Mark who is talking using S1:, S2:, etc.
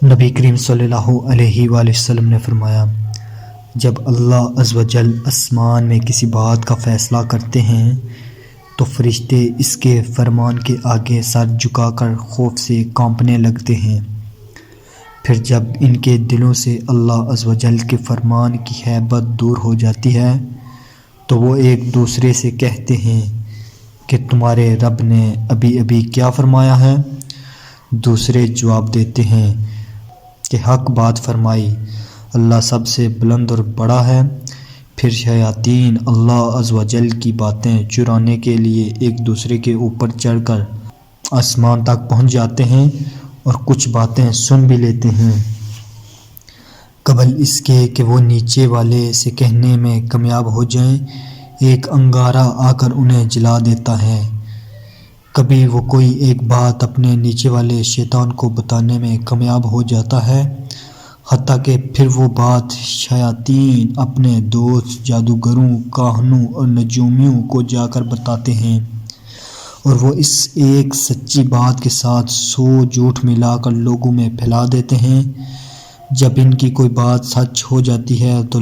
S1: نبی کریم صلی اللہ علیہ وآلہ وسلم نے فرمایا، جب اللہ عز و جل آسمان میں کسی بات کا فیصلہ کرتے ہیں تو فرشتے اس کے فرمان کے آگے سر جھکا کر خوف سے کانپنے لگتے ہیں۔ پھر جب ان کے دلوں سے اللہ عز و جل کے فرمان کی ہیبت دور ہو جاتی ہے تو وہ ایک دوسرے سے کہتے ہیں کہ تمہارے رب نے ابھی کیا فرمایا ہے؟ دوسرے جواب دیتے ہیں کہ حق بات فرمائی، اللہ سب سے بلند اور بڑا ہے۔ پھر شیاطین اللہ عز و جل کی باتیں چرانے کے لیے ایک دوسرے کے اوپر چڑھ کر آسمان تک پہنچ جاتے ہیں اور کچھ باتیں سن بھی لیتے ہیں قبل اس کے کہ وہ نیچے والے سے کہنے میں کامیاب ہو جائیں۔ ایک انگارہ آ کر انہیں جلا دیتا ہے۔ کبھی وہ کوئی ایک بات اپنے نیچے والے شیطان کو بتانے میں کامیاب ہو جاتا ہے، حتیٰ کہ پھر وہ بات شیاطین اپنے دوست جادوگروں، کاہنوں اور نجومیوں کو جا کر بتاتے ہیں، اور وہ اس ایک سچی بات کے ساتھ 100 جھوٹ ملا کر لوگوں میں پھیلا دیتے ہیں۔ جب ان کی کوئی بات سچ ہو جاتی ہے تو